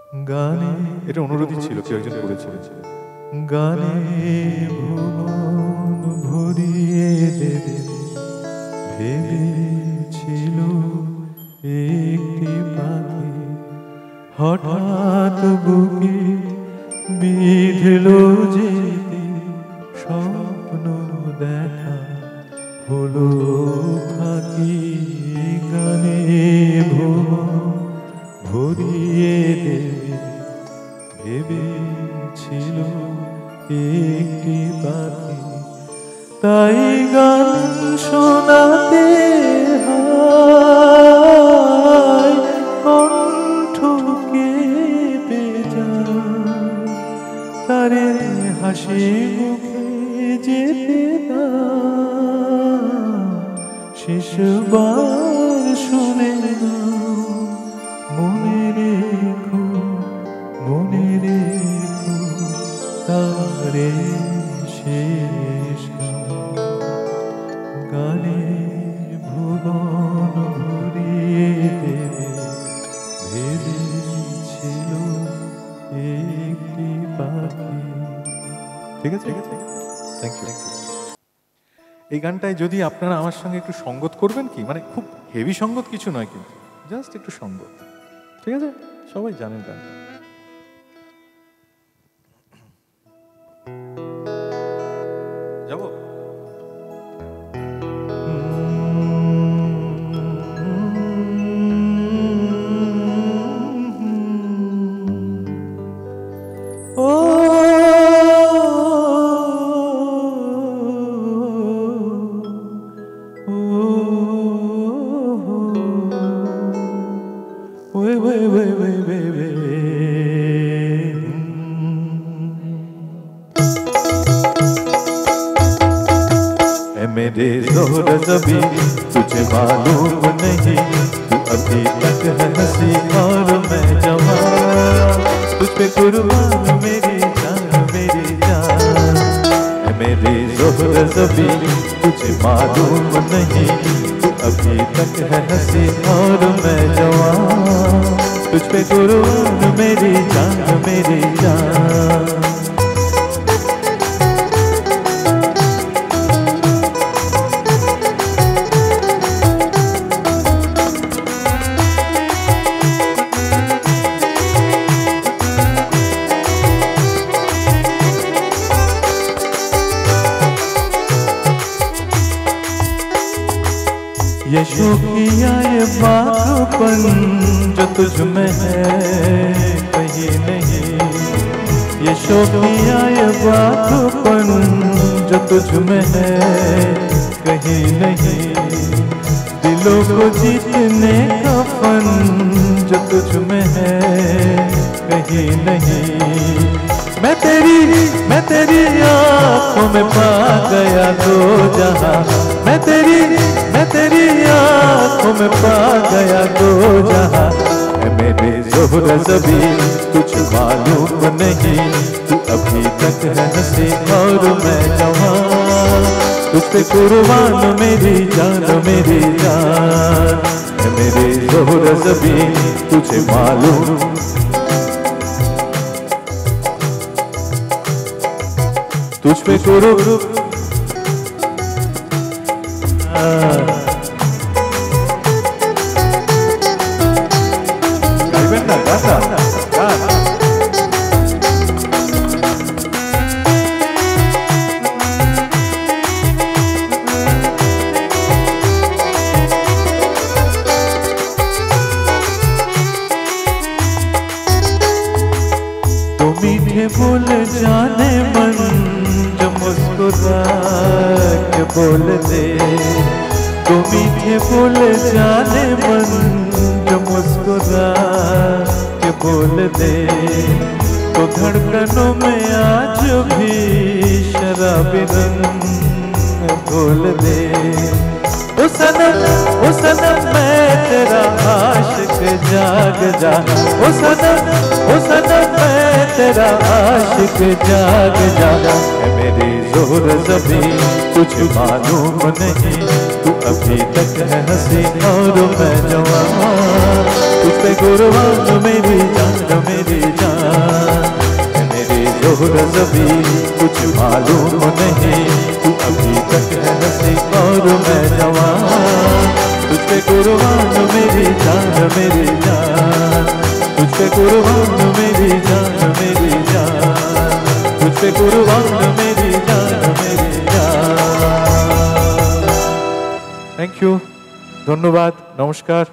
গানে, এটা অনুরোধই ছিল, কেউ একজন করেছিলেন, গানে ভুবন ভরিয়ে দেবে ভেবেছিল একটি পাখি, হঠাৎ বুকে বিঁধল যে স্বপ্ন দেখা হলো ফাঁকি। গানে ভুবন ভরিয়ে দেবে ভেবেছিল একটি পাখি, তাই গান শোনাতে হয় কণ্ঠ কেঁপে যায়, তারে হাসি মুখে যেতে না শেষবার শুনে না। মনে রেখো তারে শেষ গানে ভুবন ভরিয়ে দেবে ভেবেছিল একটি পাখি। ঠিক আছে, থ্যাংক ইউ। এই গানটায় যদি আপনারা আমার সঙ্গে একটু সঙ্গত করবেন, কি মানে খুব হেভি সঙ্গত কিছু নয়, কিন্তু জাস্ট একটু সঙ্গত, ঠিক আছে? সবাই জানেন গানটা। যাবো? मेरे ज़ोहर ज़बी तुझे मालूम नहीं, तू अभी तक है हंसी और मैं जवान, तुझ पे कुर्बान मेरी जान मेरी जान। मेरे ज़ोहर ज़बी तुझे मालूम नहीं, तू अभी तक है हंसी और मैं जवान, तुझ पे कुर्बान मेरी जान मेरी जान। ये शौकिया ये बातपन जो तुझ में है कहीं नहीं, ये शौकिया ये बातपन जो तुझ में है कहीं नहीं, दिलों को जीतने का फन जो तुझ में है कहीं नहीं। मैं तेरी आँखों में पा गया दो जहां, मैं तेरी आँखों में पा गया दो जहां। मेरे ज़ोहर ज़बी कुछ मालूम नहीं, तू अभी तक है हंसी और मैं जवान, तुझ पे कुर्बान मेरी जान मेरी जान। मेरे ज़ोहर ज़बी तुझे मालूम, तुझ पे कुर्बान तो मीठे बोल जाने मन जो मुस्कुरा के बोल दे, तो मीठे बोल जाने मन जो मुस्कुरा के बोल दे, तो धड़कनों में आज भी शराबी रंग घोल दे। ओ सनम मैं तेरा आशिक जाग जा, ओ सनम मैं तेरा आशिक जाग जा। मेरी ज़ोहर ज़बी कुछ मालूम नहीं, तू अभी तक है हंसी और मैं जवान, तुझ पे कुर्बान मेरी जान मेरी और मैं जवान, तुझ पे कुर्बान मेरी जान मेरी जान, तुझ पे कुर्बान मेरी जान मेरी जान, तुझ पे कुर्बान मेरी जान मेरी जान। থ্যাংক ইউ, ধন্যবাদ, নমস্কার,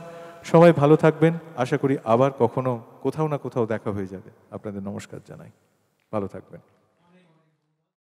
সবাই ভালো থাকবেন। আশা করি আবার কখনো কোথাও না কোথাও দেখা হয়ে যাবে। আপনাদের নমস্কার জানাই, ভালো থাকবেন।